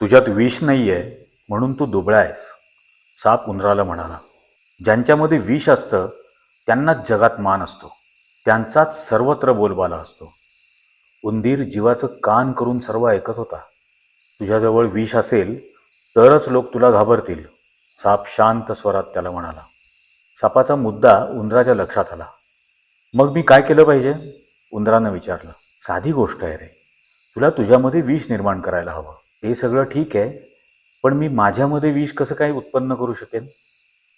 तुझ्यात विष नाहीये म्हणून तू दुबळा आहेस, साप उंदराला म्हणाला. ज्यांच्यामध्ये विष असतं त्यांनाच जगात मान असतो, त्यांचाच सर्वत्र बोलबाला असतो. उंदीर जीवाचं कान करून सर्व ऐकत होता. तुझ्याजवळ विष असेल तरच लोक तुला घाबरतील, साप शांत स्वरात त्याला म्हणाला. सापाचा मुद्दा उंदराच्या लक्षात आला. मग मी काय केलं पाहिजे? उंदरानं विचारलं. साधी गोष्ट आहे रे, तुला तुझ्यामध्ये विष निर्माण करायला हवं. ते सगळं ठीक आहे, पण मी माझ्यामध्ये विष कसं काय उत्पन्न करू शकेन?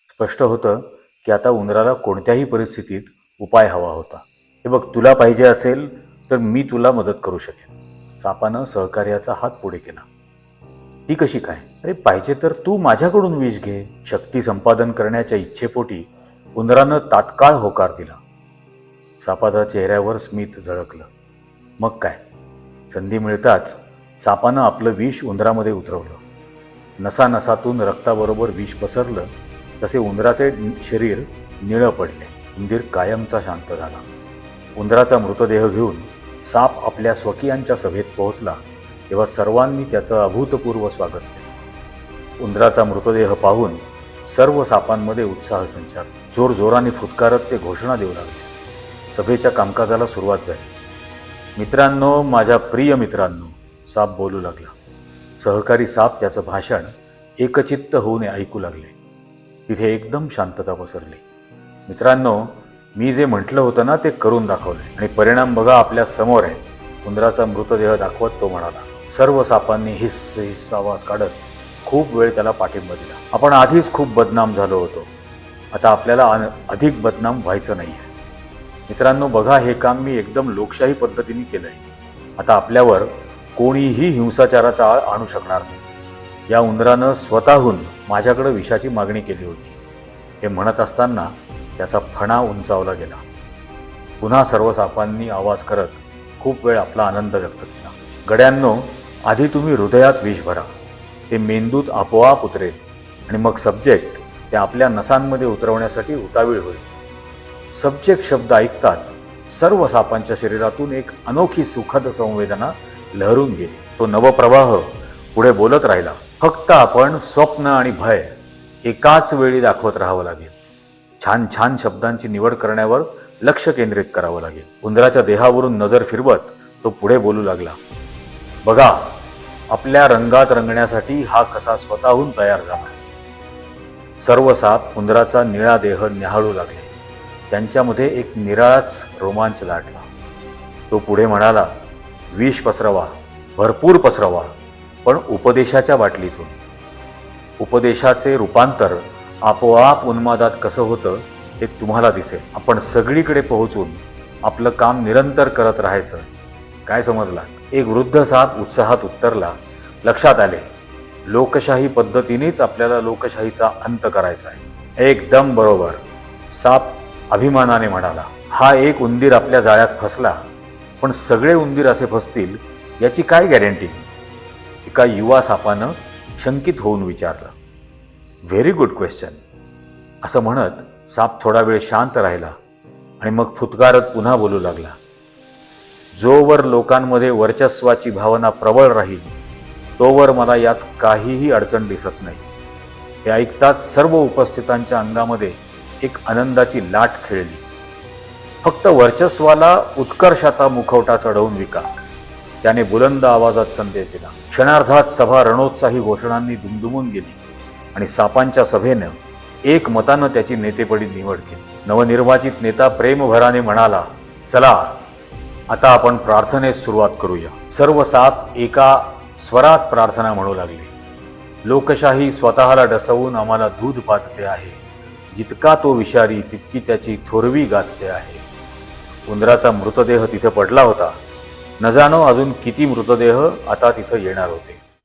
स्पष्ट होतं की आता उंदराला कोणत्याही परिस्थितीत उपाय हवा होता. हे बघ, तुला पाहिजे असेल तर मी तुला मदत करू शकेन. सापानं सहकार्याचा हात पुढे केला. ती कशी काय? अरे पाहिजे तर तू माझ्याकडून विष घे. शक्ती संपादन करण्याच्या इच्छेपोटी उंदरानं तात्काळ होकार दिला. सापाच्या चेहऱ्यावर स्मित झळकलं. मग काय, संधी मिळताच सापानं आपलं विष उंदरामध्ये उतरवलं. नसानसातून रक्ताबरोबर विष पसरलं तसे उंदराचे शरीर निळं पडले. उंदीर कायमचा शांत झाला. उंदराचा मृतदेह घेऊन साप आपल्या स्वकीयांच्या सभेत पोहोचला तेव्हा सर्वांनी त्याचं अभूतपूर्व स्वागत केलं. उंदराचा मृतदेह पाहून सर्व सापांमध्ये उत्साह संचार. जोरजोराने फुटकारत ते घोषणा देऊ लागले. सभेच्या कामकाजाला सुरुवात झाली. मित्रांनो, माझ्या प्रिय मित्रांनो, साप बोलू लागला. सहकारी साप त्याचं भाषण एकचित्त होऊन ऐकू लागले. तिथे एकदम शांतता पसरली. मित्रांनो, मी जे म्हटलं होतं ना ते करून दाखवले आणि परिणाम बघा आपल्या समोर आहे. उंदराचा मृतदेह दाखवत तो म्हणाला. सर्व सापांनी हिस्स हिस्स आवाज काढत खूप वेळ त्याला पाठिंबा दिला. आपण आधीच खूप बदनाम झालो होतो, आता आपल्याला अधिक बदनाम व्हायचं नाही आहे. मित्रांनो बघा, हे काम मी एकदम लोकशाही पद्धतीने केलं आहे. आता आपल्यावर कोणीही हिंसाचाराचा आळ आणू शकणार नाही. या उंदरानं स्वतःहून माझ्याकडे विषाची मागणी केली होती. हे म्हणत असताना त्याचा फणा उंचावला गेला. पुन्हा सर्व सापांनी आवाज करत खूप वेळ आपला आनंद व्यक्त केला. गड्यांनो, आधी तुम्ही हृदयात विष भरा, ते मेंदूत आपोआप उतरेल आणि मग सब्जेक्ट ते आपल्या नसांमध्ये उतरवण्यासाठी उतावीळ होईल. सब्जेक्ट शब्द ऐकताच सर्व सापांच्या शरीरातून एक अनोखी सुखद संवेदना लहरून गेली. तो नवप्रवाह पुढे बोलत राहिला. फक्त आपण स्वप्न आणि भय एकाच वेळी दाखवत राहावं लागेल. छान छान शब्दांची निवड करण्यावर लक्ष केंद्रित करावं लागेल. उंदराच्या देहावरून नजर फिरवत तो पुढे बोलू लागला. बघा, आपल्या रंगात रंगण्यासाठी हा कसा स्वतःहून तयार झाला. सर्व साप उंदराचा निळा देह न्याहाळू लागले. त्यांच्यामध्ये एक निराळाच रोमांच दाटला. तो पुढे म्हणाला, विष पसरवा, भरपूर पसरवा, पण उपदेशाच्या बाटलीतून. उपदेशाचे रूपांतर आपोआप उन्मादात कसं होतं ते तुम्हाला दिसेल. आपण सगळीकडे पोहोचून आपलं काम निरंतर करत राहायचं. काय समजला? एक वृद्ध साप उत्साहात उत्तरला. लक्षात आले, लोकशाही पद्धतीनेच आपल्याला लोकशाहीचा अंत करायचा आहे. एकदम बरोबर, साप अभिमानाने म्हणाला. हा एक उंदीर आपल्या जाळ्यात फसला, पण सगळे उंदीर असे फसतील याची काय गॅरंटी? एका युवा सापानं शंकित होऊन विचारलं. व्हेरी गुड क्वेश्चन, असं म्हणत साप थोडा वेळ शांत राहिला आणि मग फुटकारत पुन्हा बोलू लागला. जोवर लोकांमध्ये वर्चस्वाची भावना प्रबळ राहील तोवर मला यात काहीही अडचण दिसत नाही. हे ऐकताच सर्व उपस्थितांच्या अंगामध्ये एक आनंदाची लाट खेळली. फक्त वर्चस्वाला उत्कर्षाचा मुखवटा चढवून विका, त्याने बुलंद आवाजात संदेश दिला. क्षणार्धात सभा रणोत्साही घोषणांनी दुमदुमून गेली आणि सापांच्या सभेनं एक मतानं त्याची नेतेपदी निवड केली. नवनिर्वाचित नेता प्रेमभराने म्हणाला, चला आता आपण प्रार्थनेस सुरुवात करूया. सर्व साप एका स्वरात प्रार्थना म्हणू लागले. लोकशाही स्वतःला डसवून आम्हाला दूध पाजते आहे. जितका तो विषारी तितकी त्याची थोरवी गाजते आहे. उंदराचा मृतदेह तिथे पडला होता. न जाणो अजून किती मृतदेह आता तिथं येणार होते.